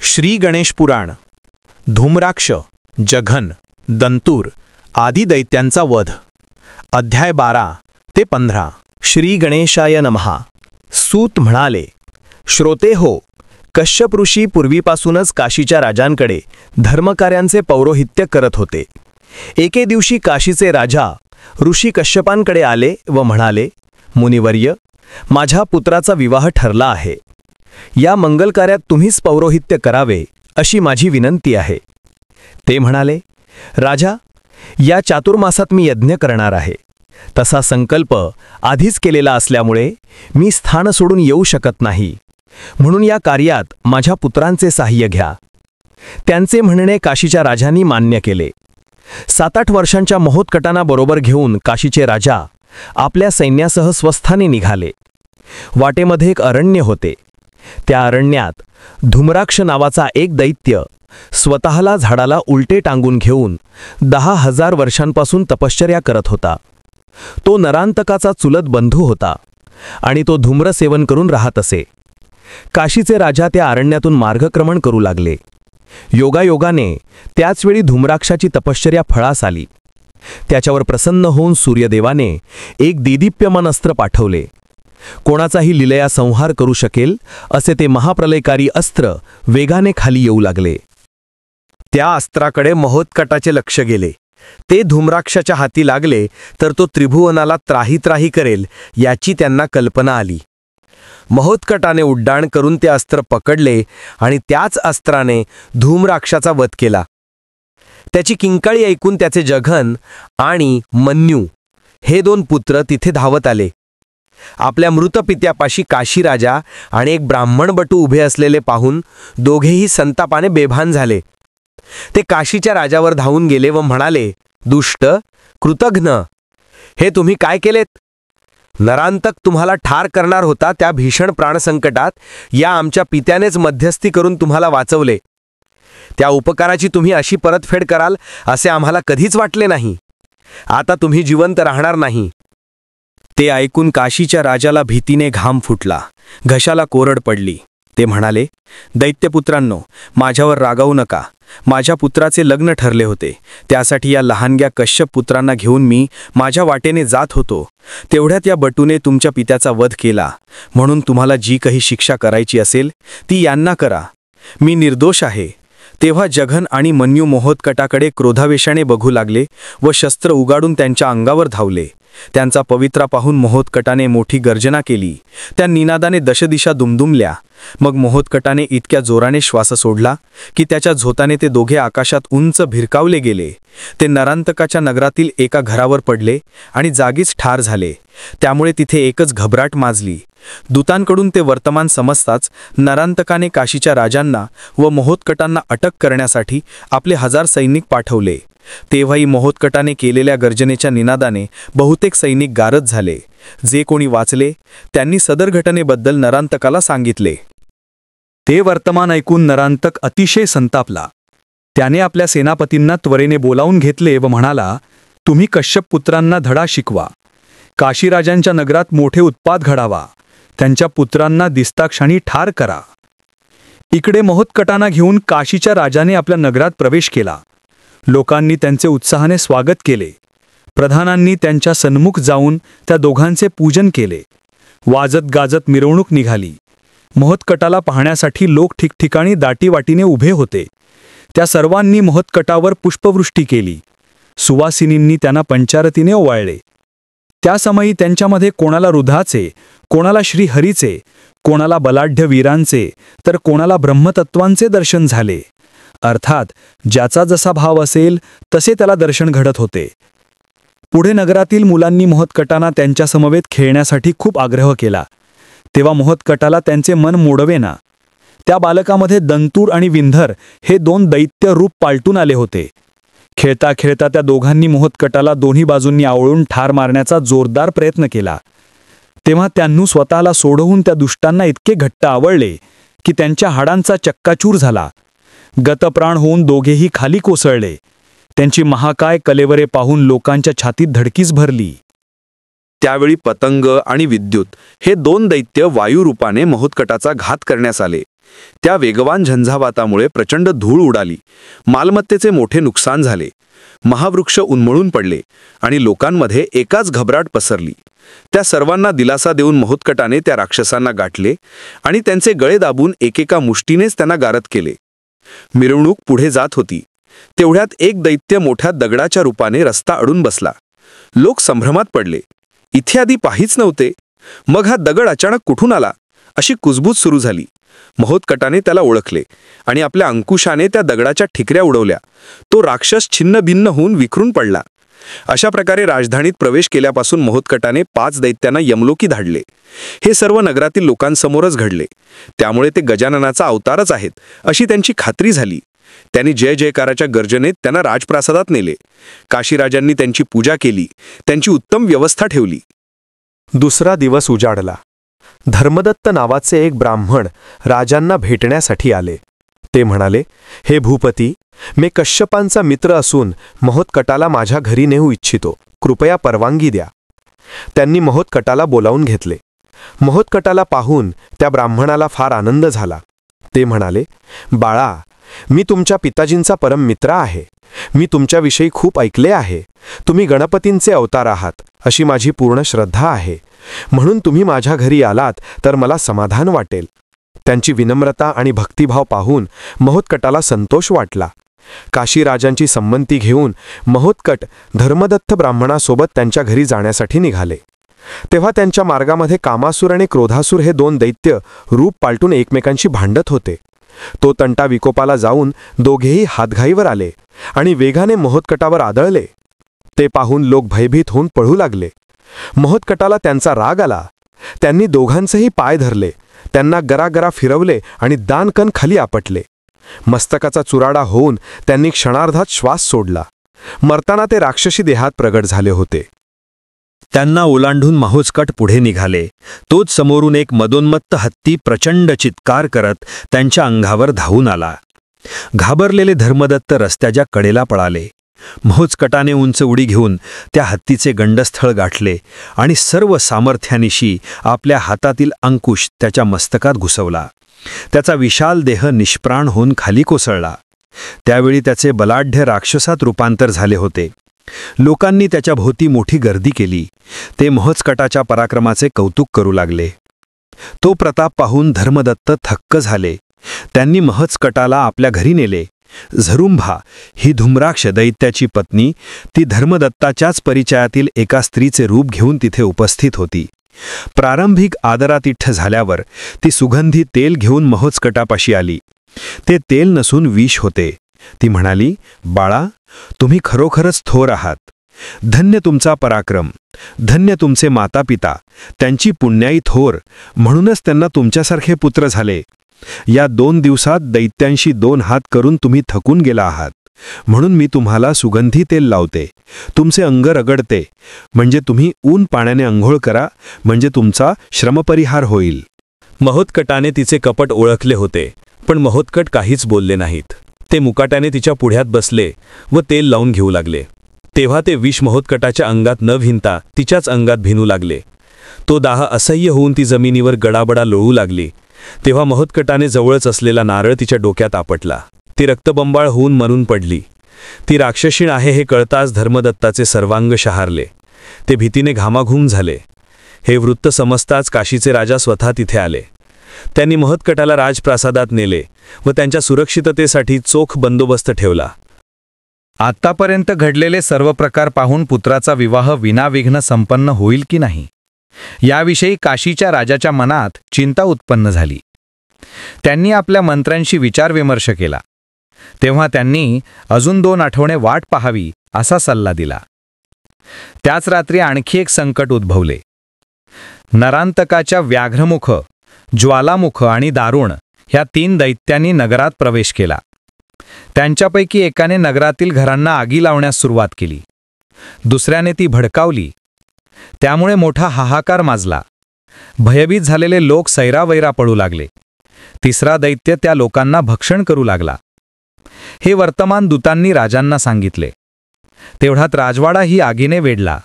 श्री गणेश पुराण. धूम्राक्ष, जघन, दंतूर आदी दैत्यांचा वध. अध्याय 12 ते 15. श्री गणेशाय नमः. सूत म्हणाले, श्रोते हो, कश्यप ऋषी पूर्वीपासूनच काशीच्या राजांकडे धर्मकार्यांचे पौरोहित्य करत होते. एके दिवशी काशीचे राजा ऋषी कश्यपांकडे आले व म्हणाले, मुनिवर्य, माझ्या पुत्राचा विवाह ठरला आहे. या मंगलकार्यात तुम्हीच पौरोहित्य करावे अशी माझी विनंती आहे. ते म्हणाले, राजा, या चातुर्मासात मी यज्ञ करणार आहे. तसा संकल्प आधीच केलेला असल्यामुळे मी स्थान सोडून येऊ शकत नाही. म्हणून या कार्यात माझ्या पुत्रांचे साह्य घ्या. त्यांचे म्हणणे काशीच्या राजांनी मान्य केले. 7-8 वर्षांच्या महोत्कटांना बरोबर घेऊन काशीचे राजा आपल्या सैन्यासह स्वस्थानी निघाले. वाटेमध्ये एक अरण्य होते. त्या अरण्यात धूम्राक्ष नावाचा एक दैत्य स्वतःला झाडाला उलटे टांगून घेऊन 10,000 वर्षांपासून तपश्चर्या करत होता. तो नरांतकाचा चुलत बंधू होता आणि तो धूम्रसेवन करून राहत असे. काशीचे राजा त्या अरण्यातून मार्गक्रमण करू लागले. योगायोगाने त्याचवेळी धूम्राक्षाची तपश्चर्या फळास आली. त्याच्यावर प्रसन्न होऊन सूर्यदेवाने एक देदीप्यमान अस्त्र पाठवले. कोणाचाही लीलया संहार करू शकेल असे ते महाप्रलयकारी अस्त्र वेगाने खाली येऊ लागले. त्या अस्त्राकडे महोत्कटाचे लक्ष गेले. ते धूम्राक्षाच्या हाती लागले तर तो त्रिभुवनाला त्राही करेल याची त्यांना कल्पना आली. महोत्कटाने उड्डाण करून ते अस्त्र पकडले आणि त्याच अस्त्राने धूम्राक्षाचा वध केला. त्याची किंकाळी ऐकून त्याचे जघन आणि मन्यू हे 2 पुत्र तिथे धावत आले. आपल्या मृत पित्यापाशी काशीराजा आणि एक ब्राह्मण बटू उभे असलेले पाहून दोघेही संतापाने बेभान झाले. ते काशीच्या राजावर धावून गेले व म्हणाले, दुष्ट, कृतघ्न, हे तुम्ही काय केलेत? नरांतक तुम्हाला ठार करणार होता. त्या भीषण प्राणसंकटात या आमच्या पित्यानेच मध्यस्थी करून तुम्हाला वाचवले. त्या उपकाराची तुम्ही अशी परतफेड कराल असे आम्हाला कधीच वाटले नाही. आता तुम्ही जिवंत राहणार नाही. ते ऐकून काशीच्या राजाला भीतीने घाम फुटला, घशाला कोरड पडली. ते म्हणाले, दैत्यपुत्रांनो, माझ्यावर रागावू नका. माझ्या पुत्राचे लग्न ठरले होते. त्यासाठी या लहानग्या कश्यप पुत्रांना घेऊन मी माझ्या वाटेने जात होतो. तेवढ्यात या बटूने तुमच्या पित्याचा वध केला. म्हणून तुम्हाला जी काही शिक्षा करायची असेल ती यांना करा. मी निर्दोष आहे. तेव्हा जघन आणि मन्यू महोत्कटाकडे क्रोधावेशाने बघू लागले व शस्त्र उगाडून त्यांच्या अंगावर धावले. त्यांचा पवित्रा पाहून महोत्कटाने मोठी गर्जना केली. त्या निनादाने दशदिशा दुमदुमल्या. मग महोत्कटाने इतक्या जोराने श्वास सोडला की त्याच्या झोताने ते दोघे आकाशात उंच भिरकावले गेले. ते नरांतकाच्या नगरातील एका घरावर पडले आणि जागीच ठार झाले. त्यामुळे तिथे एकच घबराट माजली. दूतांकडून ते वर्तमान समजताच नरांतकाने काशीच्या राजांना व महोत्कटांना अटक करण्यासाठी आपले 1000 सैनिक पाठवले. तेव्हाही महोत्कटाने केलेल्या गर्जनेच्या निनादाने बहुतेक सैनिक गारद झाले. जे कोणी वाचले त्यांनी सदर घटनेबद्दल नरांतकाला सांगितले. ते वर्तमान ऐकून नरांतक अतिशय संतापला. त्याने आपल्या सेनापतींना त्वरेने बोलावून घेतले व म्हणाला, तुम्ही कश्यप पुत्रांना धडा शिकवा. काशीराजांच्या नगरात मोठे उत्पात घडावा. त्यांच्या पुत्रांना दिसताक्षणी ठार करा. इकडे महोत्कटांना घेऊन काशीच्या राजाने आपल्या नगरात प्रवेश केला. लोकांनी त्यांचे उत्साहाने स्वागत केले. प्रधानांनी त्यांच्या सन्मुख जाऊन त्या दोघांचे पूजन केले. वाजत गाजत मिरवणूक निघाली. महोत्कटाला पाहण्यासाठी लोक ठिकठिकाणी दाटीवाटीने उभे होते. त्या सर्वांनी महोत्कटावर पुष्पवृष्टी केली. सुवासिनींनी त्यांना पंचारतीने ओवाळले. त्या समयी त्यांच्यामध्ये कोणाला रुधाचे, कोणाला श्रीहरीचे, कोणाला बलाढ्य वीरांचे तर कोणाला ब्रह्मतत्वांचे दर्शन झाले. अर्थात ज्याचा जसा भाव असेल तसे त्याला दर्शन घडत होते. पुढे नगरातील मुलांनी महोत्कटांना त्यांच्या समवेत खेळण्यासाठी खूप आग्रह केला. तेव्हा महोत्कटाला त्यांचे मन मोडवेना. त्या बालकामध्ये दंतूर आणि विंधर हे 2 दैत्य रूप पालटून आले होते. खेळता खेळता त्या दोघांनी महोत्कटाला दोन्ही बाजूंनी आवळून ठार मारण्याचा जोरदार प्रयत्न केला. तेव्हा त्यांनी स्वतःला सोडवून त्या दुष्टांना इतके घट्ट आवळले की त्यांच्या हाडांचा चक्काचूर झाला. गतप्राण होऊन दोघेही खाली कोसळले. त्यांची महाकाय कलेवरे पाहून लोकांच्या छातीत धडकीच भरली. त्यावेळी पतंग आणि विद्युत हे 2 दैत्य वायुरूपाने महोत्कटाचा घात करण्यास आले. त्या वेगवान झंझावातामुळे प्रचंड धूळ उडाली, मालमत्तेचे मोठे नुकसान झाले, महावृक्ष उन्मळून पडले आणि लोकांमध्ये एकाच घबराट पसरली. त्या सर्वांना दिलासा देऊन महोत्कटाने त्या राक्षसांना गाठले आणि त्यांचे गळे दाबून एकेका मुष्टीनेच त्यांना गारद केले. मिरवणूक पुढे जात होती. तेवढ्यात एक दैत्य मोठ्या दगडाच्या रूपाने रस्ता अडून बसला. लोक संभ्रमात पडले. इथे आधी पाहीच नव्हते, मग हा दगड अचानक कुठून आला, अशी कुजबूज सुरू झाली. महोत्कटाने त्याला ओळखले आणि आपल्या अंकुशाने त्या दगडाच्या ठिकऱ्या उडवल्या. तो राक्षस छिन्नभिन्न होऊन विखरून पडला. अशा प्रकारे राजधानीत प्रवेश केल्यापासून महोत्कटाने 5 दैत्यांना यमलोकी धाडले. हे सर्व नगरातील लोकांसमोरच घडले. त्यामुळे ते गजाननाचा अवतारच आहेत अशी त्यांची खात्री झाली. त्यांनी जय जयकाराच्या गर्जनेत त्यांना राजप्रासादात नेले. काशीराजांनी त्यांची पूजा केली, त्यांची उत्तम व्यवस्था ठेवली. दुसरा दिवस उजाडला. धर्मदत्त नावाचे एक ब्राह्मण राजांना भेटण्यासाठी आले. ते म्हणाले, हे भूपती, मी कश्यपांचा मित्र असून महोत्कटाला माझ्या घरी नेऊ इच्छितो. कृपया परवानगी द्या. त्यांनी महोत्कटाला बोलावून घेतले. महोत्कटाला पाहून त्या ब्राह्मणाला फार आनंद झाला. ते म्हणाले, बाळा, मी तुमच्या पिताजींचा परम मित्र आहे. मी तुमच्याविषयी खूप ऐकले आहे. तुम्ही गणपतींचे अवतार आहात अशी माझी पूर्ण श्रद्धा आहे. म्हणून तुम्ही माझ्या घरी आलात तर मला समाधान वाटेल. त्यांची विनम्रता आणि भक्तिभाव पाहून महोत्कटाला संतोष वाटला. काशीराजांची संमती घेऊन महोत्कट धर्मदत्त ब्राह्मणासोबत त्यांच्या घरी जाण्यासाठी निघाले. तेव्हा त्यांच्या मार्गामध्ये कामासूर आणि क्रोधासूर हे 2 दैत्य रूप पालटून एकमेकांशी भांडत होते. तो तंटा विकोपाला जाऊन दोघेही हातघाईवर आले आणि वेगाने महोत्कटावर आदळले. ते पाहून लोक भयभीत होऊन पळू लागले. महोत्कटाला त्यांचा राग आला. त्यांनी दोघांचेही पाय धरले, त्यांना गरागरा फिरवले आणि दानकन खाली आपटले. मस्तकाचा चुराडा होऊन त्यांनी क्षणार्धात श्वास सोडला. मरताना ते राक्षसी देहात प्रगट झाले होते. त्यांना ओलांडून महोत्कट पुढे निघाले. तोच समोरून एक मदोन्मत्त हत्ती प्रचंड चित्कार करत त्यांच्या अंगावर धावून आला. घाबरलेले धर्मदत्त रस्त्याच्या कडेला पळाले. महोत्कटाने उंच उडी घेऊन त्या हत्तीचे गंडस्थळ गाठले आणि सर्व सामर्थ्यानिशी आपल्या हातातील अंकुश त्याच्या मस्तकात घुसवला. त्याचा विशाल देह निष्प्राण होऊन खाली कोसळला. त्यावेळी त्याचे बलाढ्य राक्षसात रूपांतर झाले होते. लोकांनी त्याच्या भोवती मोठी गर्दी केली. ते महोत्कटाच्या पराक्रमाचे कौतुक करू लागले. तो प्रताप पाहून धर्मदत्त थक्क झाले. त्यांनी महोत्कटाला आपल्या घरी नेले. झरुंभा ही धूम्राक्ष दैत्याची पत्नी, ती धर्मदत्ताच्याच परिचयातील एका स्त्रीचे रूप घेऊन तिथे उपस्थित होती. प्रारंभिक आदरातिथ्य झाल्यावर ती सुगंधी तेल घेऊन महोत्कटापाशी आली. ते तेल नसून विष होते. ती म्हणाली, बाळा, तुम्ही खरोखरच थोर आहात. धन्य तुमचा पराक्रम, धन्य तुमचे मातापिता, त्यांची पुण्याई थोर, म्हणूनच त्यांना तुमच्यासारखे पुत्र झाले. या 2 दिवसात दैत्यांशी 2 हात करून तुम्ही थकून गेला आहात. म्हणून मी तुम्हाला सुगंधी तेल लावते. तुमचे अंग रगडते, म्हणजे तुम्ही ऊन पाण्याने अंघोळ करा, म्हणजे तुमचा श्रमपरिहार होईल. महोत्कटाने तिचे कपट ओळखले होते, पण महोत्कट काहीच बोलले नाहीत. ते मुकाट्याने तिच्या पुढ्यात बसले व तेल लावून घेऊ लागले. तेव्हा ते विष महोत्कटाच्या अंगात न भिनता तिच्याच अंगात भिनू लागले. तो दाह असह्य होऊन ती जमिनीवर गडाबडा लोळू लागली. तेव्हा महोत्कटाने जवळच असलेला नारळ तिच्या डोक्यात आपटला. ती रक्तबंबाळ होऊन मरून पडली. ती राक्षसीण आहे हे कळताच धर्मदत्ताचे सर्वांग शहारले. ते भीतीने घामाघूम झाले. हे वृत्त समजताच काशीचे राजा स्वतः तिथे आले. त्यांनी महोत्कटाला राजप्रासादात नेले व त्यांच्या सुरक्षिततेसाठी चोख बंदोबस्त ठेवला. आतापर्यंत घडलेले सर्व प्रकार पाहून पुत्राचा विवाह विनाविघ्न संपन्न होईल की नाही, याविषयी काशीच्या राजाच्या मनात चिंता उत्पन्न झाली. त्यांनी आपल्या मंत्र्यांशी विचारविमर्श केला. तेव्हा त्यांनी अजून 2 आठवडे वाट पाहावी असा सल्ला दिला. त्याच रात्री आणखी एक संकट उद्भवले. नरांतकाच्या व्याघ्रमुख, ज्वालामुख आणि दारुण ह्या 3 दैत्यांनी नगरात प्रवेश केला. त्यांच्यापैकी एकाने नगरातील घरांना आगी लावण्यास सुरुवात केली. दुसऱ्याने ती भडकावली. त्यामुळे मोठा हाहाकार माजला. भयभीत झालेले लोक सैरावैरा पळू लागले. तिसरा दैत्य त्या लोकांना भक्षण करू लागला. हे वर्तमान दूतांनी राजांना सांगितले. तेवढ्यात राजवाडा ही आगीने वेढला.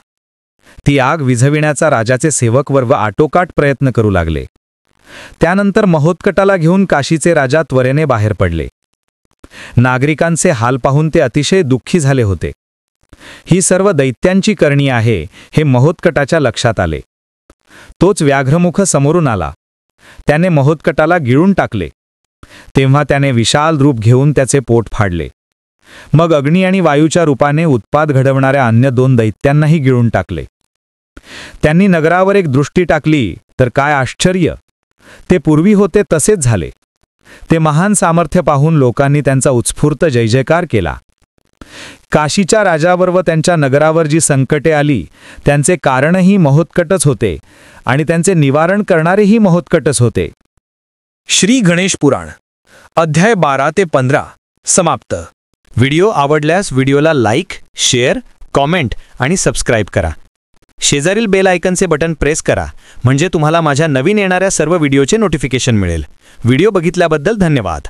ती आग विझविण्याचा राजाचे सेवक वर्ग आटोकाट प्रयत्न करू लागले. त्यानंतर महोत्कटाला घेऊन काशीचे राजा त्वरेने बाहेर पडले. नागरिकांचे हाल पाहून ते अतिशय दुःखी झाले होते. ही सर्व दैत्यांची करणी आहे हे महोत्कटाच्या लक्षात आले. तोच व्याघ्रमुख समोरून आला. त्याने महोत्कटाला गिळून टाकले. तेव्हा त्याने विशाल रूप घेऊन त्याचे पोट फाडले. मग अग्नी आणि वायूच्या रूपाने उत्पात घडवणाऱ्या अन्य 2 दैत्यांनाही गिळून टाकले. त्यांनी नगरावर एक दृष्टी टाकली तर काय आश्चर्य! ते पूर्वी होते तसेच झाले. ते महान सामर्थ्य पाहून लोकांनी त्यांचा उत्स्फूर्त जयजयकार केला. काशीच्या राजावर व त्यांच्या नगरावर जी संकटे आली त्यांचे कारणही महोत्कटच होते आणि त्यांचे निवारण करणारेही महोत्कटच होते. श्री गणेश पुराण अध्याय 12 ते 15 समाप्त. व्हिडिओ आवडल्यास व्हिडिओला लाईक, शेअर, कॉमेंट आणि सबस्क्राईब करा. शेजारील बेल आयकनचे बटन प्रेस करा म्हणजे तुम्हाला माझ्या नवीन येणाऱ्या सर्व व्हिडिओचे नोटिफिकेशन मिळेल. व्हिडिओ बघितल्याबद्दल धन्यवाद.